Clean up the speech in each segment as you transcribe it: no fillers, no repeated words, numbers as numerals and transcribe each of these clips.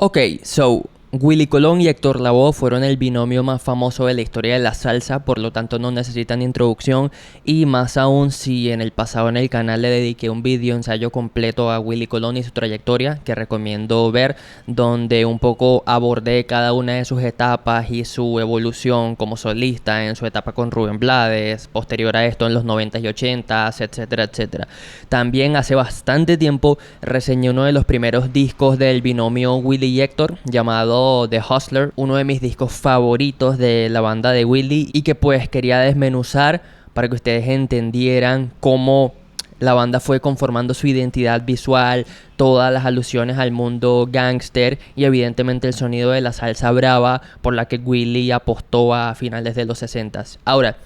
Ok, so Willy Colón y Héctor Lavoe fueron el binomio más famoso de la historia de la salsa, por lo tanto no necesitan introducción, y más aún si en el pasado en el canal le dediqué un video ensayo completo a Willy Colón y su trayectoria, que recomiendo ver, donde un poco abordé cada una de sus etapas y su evolución como solista en su etapa con Rubén Blades, posterior a esto en los 90s y 80s, etcétera, etcétera. También hace bastante tiempo reseñé uno de los primeros discos del binomio Willy y Héctor, llamado The Hustler, uno de mis discos favoritos de la banda de Willy, y que pues quería desmenuzar para que ustedes entendieran cómo la banda fue conformando su identidad visual, todas las alusiones al mundo gángster y evidentemente el sonido de la salsa brava por la que Willy apostó a finales de los 60s. Ahora,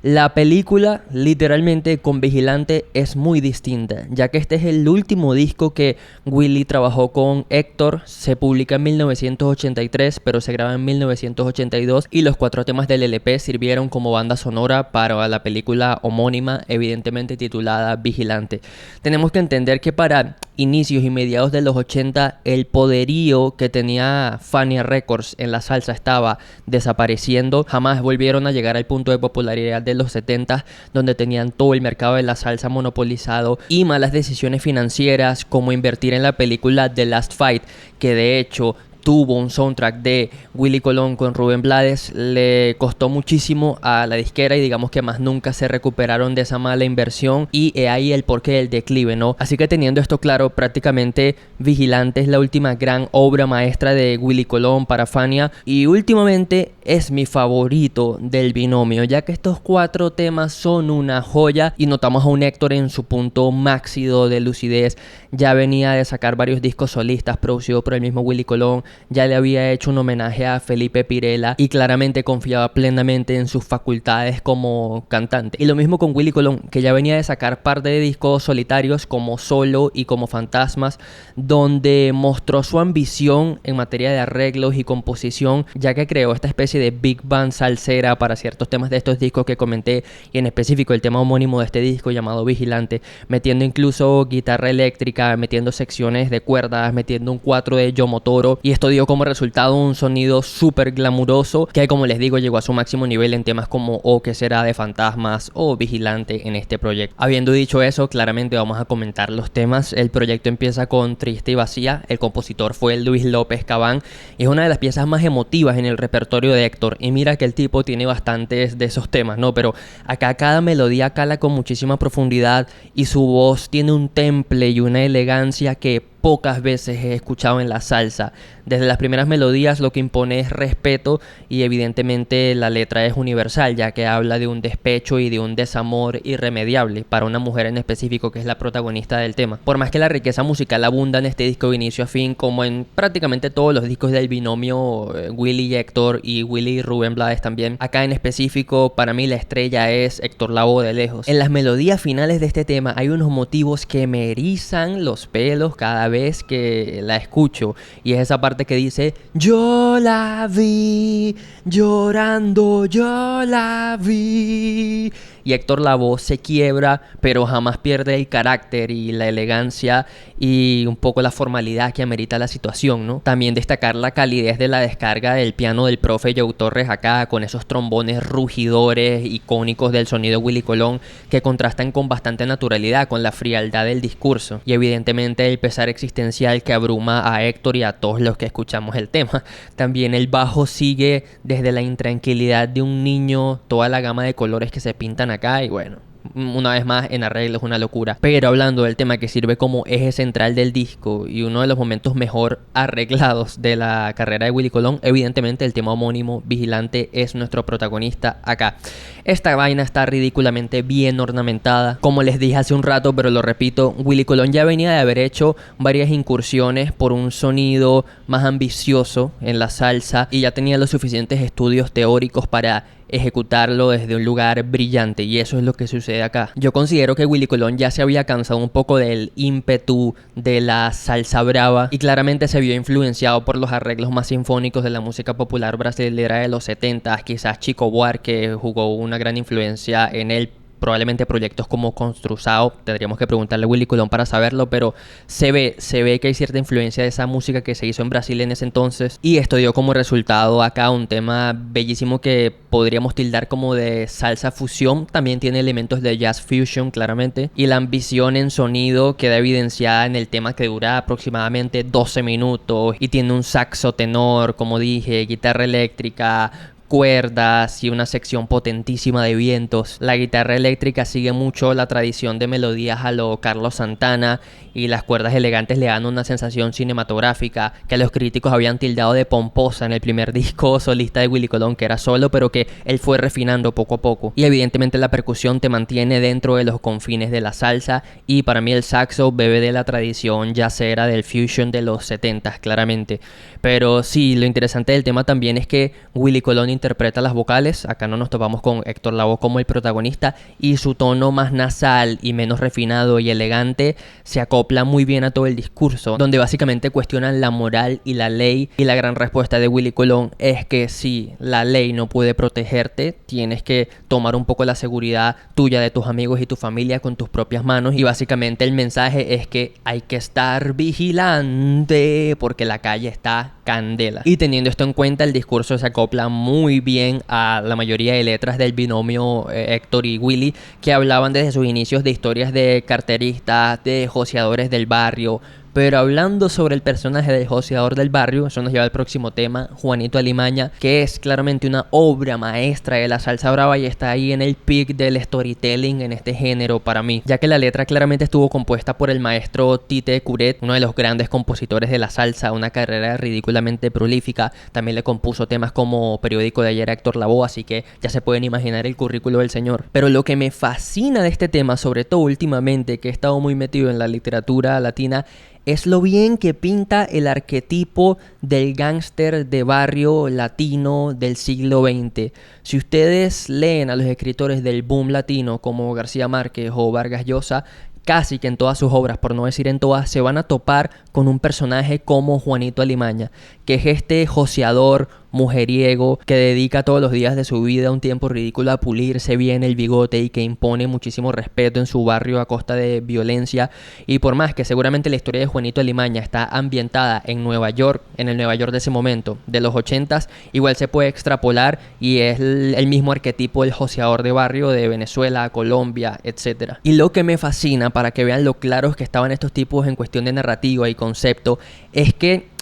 la película, literalmente, con Vigilante es muy distinta, ya que este es el último disco que Willy trabajó con Héctor. Se publica en 1983, pero se graba en 1982, y los 4 temas del LP sirvieron como banda sonora para la película homónima, evidentemente titulada Vigilante. Tenemos que entender que para inicios y mediados de los 80, el poderío que tenía Fania Records en la salsa estaba desapareciendo. Jamás volvieron a llegar al punto de popularidad de los 70, donde tenían todo el mercado de la salsa monopolizado, y malas decisiones financieras como invertir en la película The Last Fight, que de hecho tuvo un soundtrack de Willy Colón con Rubén Blades, le costó muchísimo a la disquera y digamos que más nunca se recuperaron de esa mala inversión, y he ahí el porqué del declive, ¿no? Así que teniendo esto claro, prácticamente Vigilante es la última gran obra maestra de Willy Colón para Fania, y últimamente es mi favorito del binomio, ya que estos 4 temas son una joya y notamos a un Héctor en su punto máximo de lucidez. Ya venía de sacar varios discos solistas producidos por el mismo Willy Colón, ya le había hecho un homenaje a Felipe Pirela y claramente confiaba plenamente en sus facultades como cantante. Y lo mismo con Willy Colón, que ya venía de sacar par de discos solitarios como Solo y como Fantasmas, donde mostró su ambición en materia de arreglos y composición, ya que creó esta especie de big band salsera para ciertos temas de estos discos que comenté, y en específico el tema homónimo de este disco llamado Vigilante, metiendo incluso guitarra eléctrica, metiendo secciones de cuerdas, metiendo un 4 de Yomotoro, y esto dio como resultado un sonido súper glamuroso que, como les digo, llegó a su máximo nivel en temas como O que será de Fantasmas o Vigilante en este proyecto. Habiendo dicho eso, claramente vamos a comentar los temas. El proyecto empieza con Triste y Vacía. El compositor fue Luis López Cabán y es una de las piezas más emotivas en el repertorio de Héctor, y mira que el tipo tiene bastantes de esos temas, ¿no? Pero acá cada melodía cala con muchísima profundidad y su voz tiene un temple y una elegancia que pocas veces he escuchado en la salsa. Desde las primeras melodías lo que impone es respeto, y evidentemente la letra es universal, ya que habla de un despecho y de un desamor irremediable para una mujer en específico que es la protagonista del tema. Por más que la riqueza musical abunda en este disco de inicio a fin, como en prácticamente todos los discos del binomio Willy y Héctor, y Willy y Rubén Blades también, acá en específico para mí la estrella es Héctor Lavoe de lejos. En las melodías finales de este tema hay unos motivos que me erizan los pelos cada vez que la escucho, y es esa parte que dice: yo la vi llorando, yo la vi. Y Héctor Lavoe se quiebra, pero jamás pierde el carácter y la elegancia y un poco la formalidad que amerita la situación, ¿no? También destacar la calidez de la descarga del piano del profe Joe Torres acá, con esos trombones rugidores icónicos del sonido Willy Colón, que contrastan con bastante naturalidad con la frialdad del discurso, y evidentemente el pesar existencial que abruma a Héctor y a todos los que escuchamos el tema. También el bajo sigue desde la intranquilidad de un niño, toda la gama de colores que se pintan acá, y bueno, una vez más en arreglos una locura. Pero hablando del tema que sirve como eje central del disco y uno de los momentos mejor arreglados de la carrera de Willy Colón, evidentemente el tema homónimo Vigilante es nuestro protagonista acá. Esta vaina está ridículamente bien ornamentada, como les dije hace un rato, pero lo repito, Willy Colón ya venía de haber hecho varias incursiones por un sonido más ambicioso en la salsa, y ya tenía los suficientes estudios teóricos para ejecutarlo desde un lugar brillante, y eso es lo que sucede acá. Yo considero que Willy Colón ya se había cansado un poco del ímpetu de la salsa brava, y claramente se vio influenciado por los arreglos más sinfónicos de la música popular brasileña de los 70, quizás Chico Buarque jugó una gran influencia en él probablemente proyectos como Construzao, tendríamos que preguntarle a Willy Colón para saberlo, pero se ve que hay cierta influencia de esa música que se hizo en Brasil en ese entonces, y esto dio como resultado acá un tema bellísimo que podríamos tildar como de salsa fusión. También tiene elementos de jazz fusion claramente, y la ambición en sonido queda evidenciada en el tema, que dura aproximadamente 12 minutos y tiene un saxo tenor, como dije, guitarra eléctrica, cuerdas y una sección potentísima de vientos. La guitarra eléctrica sigue mucho la tradición de melodías a lo Carlos Santana, y las cuerdas elegantes le dan una sensación cinematográfica que los críticos habían tildado de pomposa en el primer disco solista de Willy Colón, que era solo, pero que él fue refinando poco a poco. Y evidentemente la percusión te mantiene dentro de los confines de la salsa, y para mí el saxo bebe de la tradición jazzera del fusion de los 70s claramente. Pero sí, lo interesante del tema también es que Willy Colón interpreta las vocales. Acá no nos topamos con Héctor Lavoe como el protagonista, y su tono más nasal y menos refinado y elegante se acopla muy bien a todo el discurso, donde básicamente cuestionan la moral y la ley, y la gran respuesta de Willy Colón es que si la ley no puede protegerte, tienes que tomar un poco la seguridad tuya, de tus amigos y tu familia con tus propias manos. Y básicamente el mensaje es que hay que estar vigilante porque la calle está candela. Y teniendo esto en cuenta, el discurso se acopla muy bien a la mayoría de letras del binomio Héctor y Willy, que hablaban desde sus inicios de historias de carteristas, de joseadores del barrio. Pero hablando sobre el personaje del joseador del barrio, eso nos lleva al próximo tema, Juanito Alimaña, que es claramente una obra maestra de la salsa brava y está ahí en el peak del storytelling en este género para mí, ya que la letra claramente estuvo compuesta por el maestro Tite Curet, uno de los grandes compositores de la salsa, una carrera ridículamente prolífica. También le compuso temas como Periódico de ayer a Héctor Lavoe, así que ya se pueden imaginar el currículo del señor. Pero lo que me fascina de este tema, sobre todo últimamente, que he estado muy metido en la literatura latina, es lo bien que pinta el arquetipo del gángster de barrio latino del siglo XX. Si ustedes leen a los escritores del boom latino como García Márquez o Vargas Llosa, casi que en todas sus obras, por no decir en todas, se van a topar con un personaje como Juanito Alimaña, que es este joseador mujeriego que dedica todos los días de su vida un tiempo ridículo a pulirse bien el bigote y que impone muchísimo respeto en su barrio a costa de violencia. Y por más que seguramente la historia de Juanito Alimaña está ambientada en Nueva York, en el Nueva York de ese momento, de los 80s, igual se puede extrapolar y es el mismo arquetipo del joseador de barrio de Venezuela, Colombia, etc. Y lo que me fascina, para que vean lo claros que estaban estos tipos en cuestión de narrativa y concepto, es que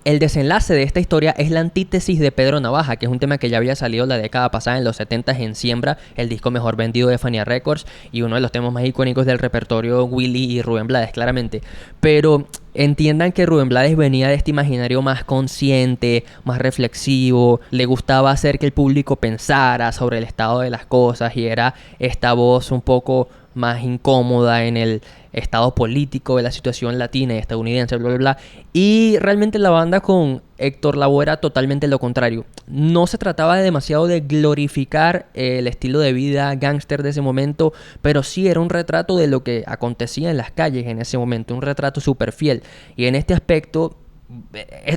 el desenlace de esta historia es la antítesis de Pedro Navaja, que es un tema que ya había salido la década pasada en los 70 en Siembra, el disco mejor vendido de Fania Records y uno de los temas más icónicos del repertorio Willy y Rubén Blades, claramente. Pero entiendan que Rubén Blades venía de este imaginario más consciente, más reflexivo, le gustaba hacer que el público pensara sobre el estado de las cosas y era esta voz un poco más incómoda en el estado político de la situación latina y estadounidense, bla, bla, bla. Y realmente la banda con Héctor Lavoe era totalmente lo contrario. No se trataba demasiado de glorificar el estilo de vida gángster de ese momento, pero sí era un retrato de lo que acontecía en las calles en ese momento, un retrato súper fiel. Y en este aspecto,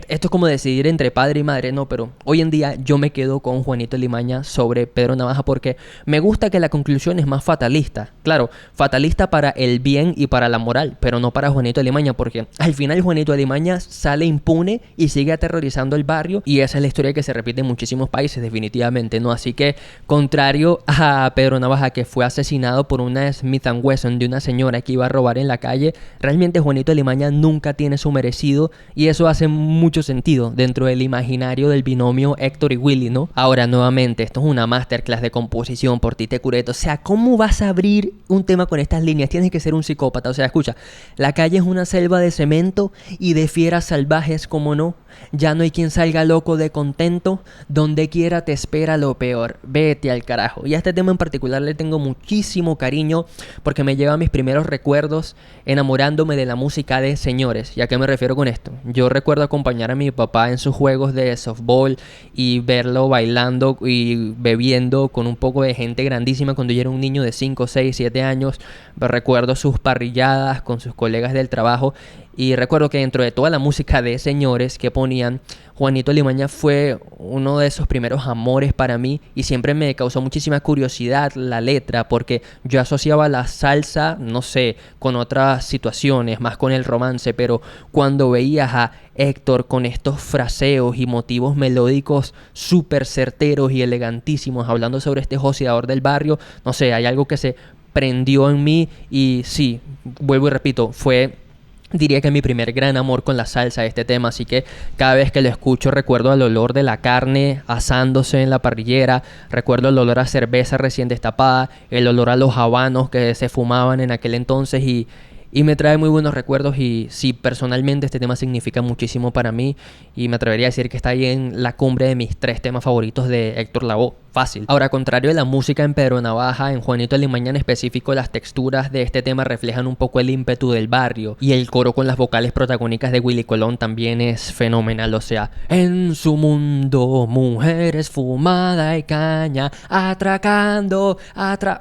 esto es como decidir entre padre y madre, no, pero hoy en día yo me quedo con Juanito Alimaña sobre Pedro Navaja porque me gusta que la conclusión es más fatalista. Claro, fatalista para el bien y para la moral, pero no para Juanito Alimaña, porque al final Juanito Alimaña sale impune y sigue aterrorizando el barrio, y esa es la historia que se repite en muchísimos países definitivamente, ¿no? Así que, contrario a Pedro Navaja, que fue asesinado por una Smith & Wesson de una señora que iba a robar en la calle, realmente Juanito Alimaña nunca tiene su merecido, y eso hace mucho sentido dentro del imaginario del binomio Héctor y Willy, ¿no? Ahora, nuevamente, esto es una masterclass de composición por Tite Curet. O sea, ¿cómo vas a abrir un tema con estas líneas? Tienes que ser un psicópata. O sea, escucha, la calle es una selva de cemento y de fieras salvajes, como no. Ya no hay quien salga loco de contento. Donde quiera te espera lo peor. Vete al carajo. Y a este tema en particular le tengo muchísimo cariño porque me lleva a mis primeros recuerdos enamorándome de la música de Señores. ¿Y a qué me refiero con esto? Yo recuerdo acompañar a mi papá en sus juegos de softball y verlo bailando y bebiendo con un poco de gente grandísima cuando yo era un niño de 5, 6, 7 años. Recuerdo sus parrilladas con sus colegas del trabajo y recuerdo que dentro de toda la música de Señores que ponían, Juanito Alimaña fue uno de esos primeros amores para mí y siempre me causó muchísima curiosidad la letra porque yo asociaba la salsa, no sé, con otras situaciones, más con el romance, pero cuando veías a Héctor con estos fraseos y motivos melódicos súper certeros y elegantísimos hablando sobre este joseador del barrio, no sé, hay algo que se prendió en mí y sí, vuelvo y repito, diría que mi primer gran amor con la salsa, este tema, así que cada vez que lo escucho recuerdo el olor de la carne asándose en la parrillera, recuerdo el olor a cerveza recién destapada, el olor a los habanos que se fumaban en aquel entonces y me trae muy buenos recuerdos y sí, personalmente este tema significa muchísimo para mí y me atrevería a decir que está ahí en la cumbre de mis 3 temas favoritos de Héctor Lavoe. Fácil. Ahora, contrario de la música en Pedro Navaja, en Juanito Alimaña en específico, las texturas de este tema reflejan un poco el ímpetu del barrio y el coro con las vocales protagónicas de Willy Colón también es fenomenal. O sea, en su mundo, mujeres, fumada y caña, atracando,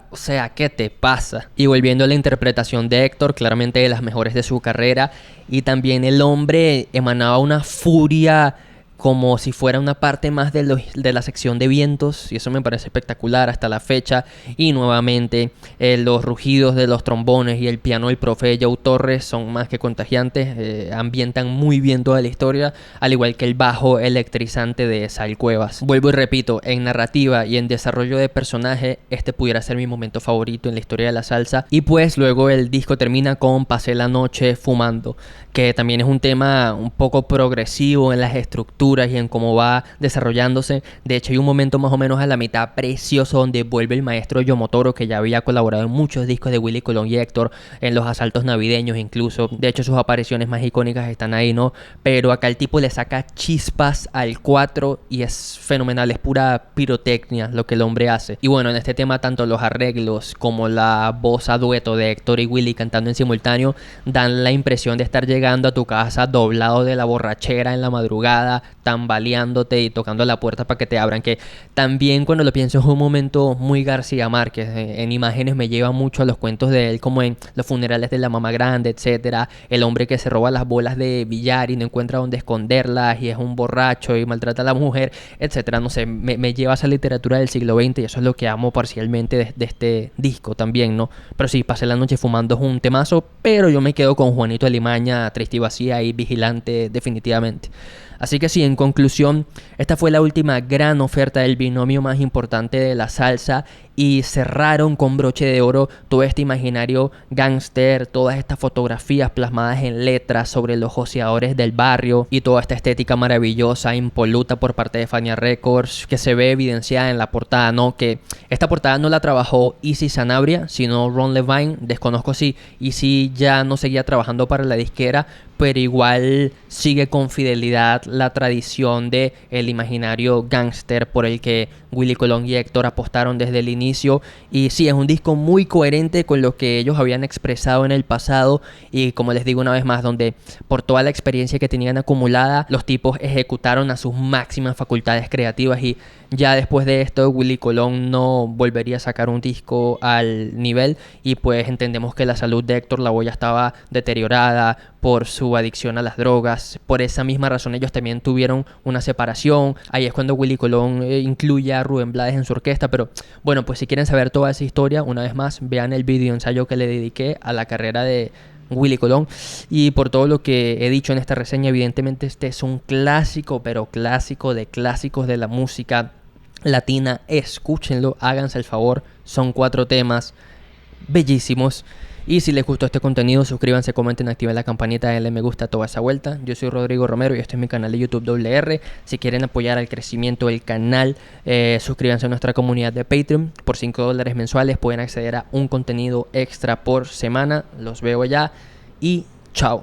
o sea, ¿qué te pasa? Y volviendo a la interpretación de Héctor, claramente de las mejores de su carrera, y también el hombre emanaba una furia como si fuera una parte más de la sección de vientos y eso me parece espectacular hasta la fecha. Y nuevamente los rugidos de los trombones y el piano del profe Joe Torres son más que contagiantes, ambientan muy bien toda la historia, al igual que el bajo electrizante de Sal Cuevas. Vuelvo y repito, en narrativa y en desarrollo de personaje este pudiera ser mi momento favorito en la historia de la salsa. Y pues luego el disco termina con Pasé la noche fumando, que también es un tema un poco progresivo en las estructuras y en cómo va desarrollándose. De hecho hay un momento más o menos a la mitad precioso donde vuelve el maestro Yomotoro, que ya había colaborado en muchos discos de Willy Colón y Héctor, en los asaltos navideños incluso. De hecho sus apariciones más icónicas están ahí, ¿no? Pero acá el tipo le saca chispas al 4 y es fenomenal, es pura pirotecnia lo que el hombre hace. Y bueno, en este tema tanto los arreglos como la voz a dueto de Héctor y Willy cantando en simultáneo dan la impresión de estar llegando a tu casa doblado de la borrachera en la madrugada, tambaleándote y tocando la puerta para que te abran, que también cuando lo pienso es un momento muy García Márquez. En imágenes me lleva mucho a los cuentos de él, como en Los funerales de la mamá grande, etcétera, el hombre que se roba las bolas de billar y no encuentra dónde esconderlas y es un borracho y maltrata a la mujer, etcétera. No sé, me lleva a esa literatura del siglo XX y eso es lo que amo parcialmente de este disco también, ¿no? Pero sí, Pasé la noche fumando es un temazo, pero yo me quedo con Juanito Alimaña, Triste y Vacía y Vigilante definitivamente. Así que sí, en conclusión, esta fue la última gran oferta del binomio más importante de la salsa y cerraron con broche de oro todo este imaginario gángster, todas estas fotografías plasmadas en letras sobre los joseadores del barrio y toda esta estética maravillosa, impoluta por parte de Fania Records, que se ve evidenciada en la portada, ¿no? Que esta portada no la trabajó Easy Sanabria, sino Ron Levine. Desconozco si Easy ya no seguía trabajando para la disquera, pero igual sigue con fidelidad la tradición de el imaginario gángster por el que Willy Colón y Héctor apostaron desde el inicio. Y sí, es un disco muy coherente con lo que ellos habían expresado en el pasado y, como les digo una vez más, donde por toda la experiencia que tenían acumulada, los tipos ejecutaron a sus máximas facultades creativas y ya después de esto Willy Colón no volvería a sacar un disco al nivel y pues entendemos que la salud de Héctor Lavoe ya estaba deteriorada por su adicción a las drogas. Por esa misma razón ellos también tuvieron una separación. Ahí es cuando Willy Colón incluye a Rubén Blades en su orquesta. Pero bueno, pues si quieren saber toda esa historia, una vez más, vean el video ensayo que le dediqué a la carrera de Willy Colón. Y por todo lo que he dicho en esta reseña, evidentemente este es un clásico, pero clásico de clásicos de la música latina. Escúchenlo, háganse el favor. Son 4 temas bellísimos. Y si les gustó este contenido, suscríbanse, comenten, activen la campanita, denle me gusta a toda esa vuelta. Yo soy Rodrigo Romero y este es mi canal de YouTube WR. Si quieren apoyar al crecimiento del canal, suscríbanse a nuestra comunidad de Patreon. Por $5 mensuales pueden acceder a un contenido extra por semana. Los veo allá y chao.